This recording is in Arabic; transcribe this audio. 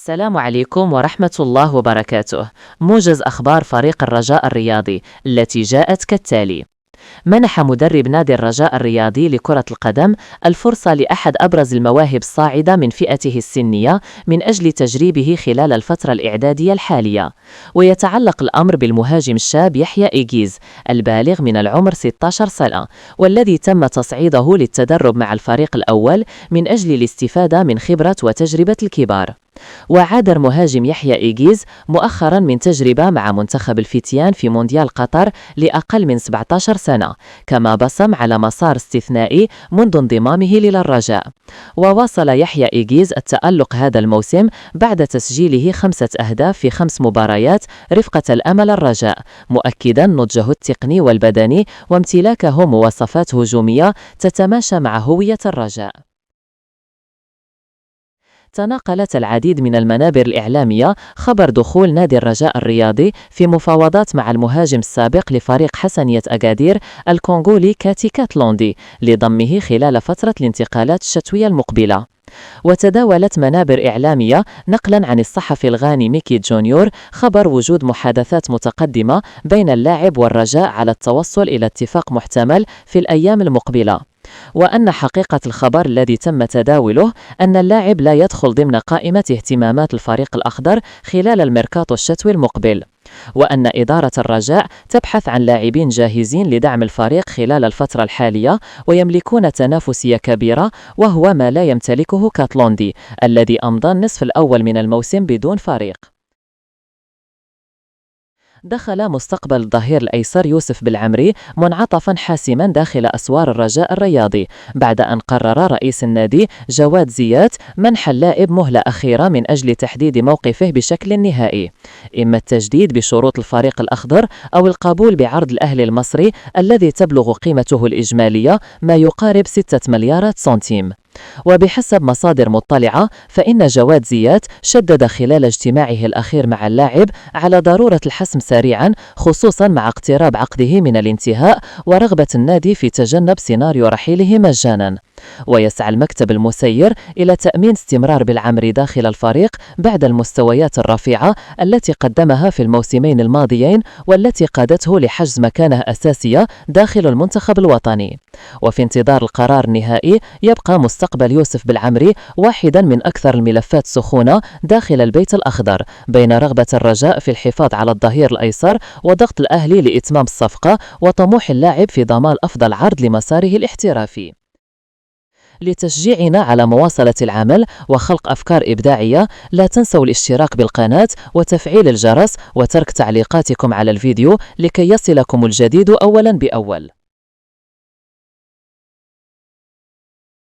السلام عليكم ورحمة الله وبركاته. موجز أخبار فريق الرجاء الرياضي التي جاءت كالتالي: منح مدرب نادي الرجاء الرياضي لكرة القدم الفرصة لأحد أبرز المواهب الصاعدة من فئته السنية من أجل تجريبه خلال الفترة الإعدادية الحالية. ويتعلق الأمر بالمهاجم الشاب يحيى إيجيز البالغ من العمر 16 سنة، والذي تم تصعيده للتدرب مع الفريق الأول من أجل الاستفادة من خبرة وتجربة الكبار. وعاد المهاجم يحيى إيجيز مؤخرا من تجربة مع منتخب الفتيان في مونديال قطر لأقل من 17 سنة، كما بصم على مسار استثنائي منذ انضمامه للرجاء. وواصل يحيى إيجيز التألق هذا الموسم بعد تسجيله 5 أهداف في 5 مباريات رفقة الأمل الرجاء، مؤكدا نضجه التقني والبدني وامتلاكه مواصفات هجومية تتماشى مع هوية الرجاء. تناقلت العديد من المنابر الإعلامية خبر دخول نادي الرجاء الرياضي في مفاوضات مع المهاجم السابق لفريق حسنية أكادير الكونغولي كاتي كاتلوندي لضمه خلال فترة الانتقالات الشتوية المقبلة. وتداولت منابر إعلامية نقلا عن الصحفي الغاني ميكي جونيور خبر وجود محادثات متقدمة بين اللاعب والرجاء على التوصل إلى اتفاق محتمل في الأيام المقبلة، وأن حقيقة الخبر الذي تم تداوله أن اللاعب لا يدخل ضمن قائمة اهتمامات الفريق الأخضر خلال الميركاتو الشتوي المقبل، وأن إدارة الرجاء تبحث عن لاعبين جاهزين لدعم الفريق خلال الفترة الحالية ويملكون تنافسية كبيرة، وهو ما لا يمتلكه كاتلوندي الذي أمضى النصف الأول من الموسم بدون فريق. دخل مستقبل الظهير الأيسر يوسف بالعمري منعطفا حاسما داخل أسوار الرجاء الرياضي بعد أن قرر رئيس النادي جواد زيات منح اللاعب مهلة أخيرة من أجل تحديد موقفه بشكل نهائي، إما التجديد بشروط الفريق الأخضر أو القبول بعرض الأهلي المصري الذي تبلغ قيمته الإجمالية ما يقارب 6 مليارات سنتيم. وبحسب مصادر مطلعة فإن جواد زيات شدد خلال اجتماعه الأخير مع اللاعب على ضرورة الحسم سريعا، خصوصا مع اقتراب عقده من الانتهاء ورغبة النادي في تجنب سيناريو رحيله مجانا. ويسعى المكتب المسير إلى تأمين استمرار بالعمري داخل الفريق بعد المستويات الرفيعة التي قدمها في الموسمين الماضيين والتي قادته لحجز مكانة أساسية داخل المنتخب الوطني. وفي انتظار القرار النهائي يبقى مستقبل يوسف بالعمري واحدا من أكثر الملفات سخونة داخل البيت الأخضر، بين رغبة الرجاء في الحفاظ على الظهير الأيسر وضغط الأهلي لإتمام الصفقة وطموح اللاعب في ضمان أفضل عرض لمساره الاحترافي. لتشجيعنا على مواصلة العمل وخلق أفكار إبداعية لا تنسوا الاشتراك بالقناة وتفعيل الجرس وترك تعليقاتكم على الفيديو لكي يصلكم الجديد أولا بأول.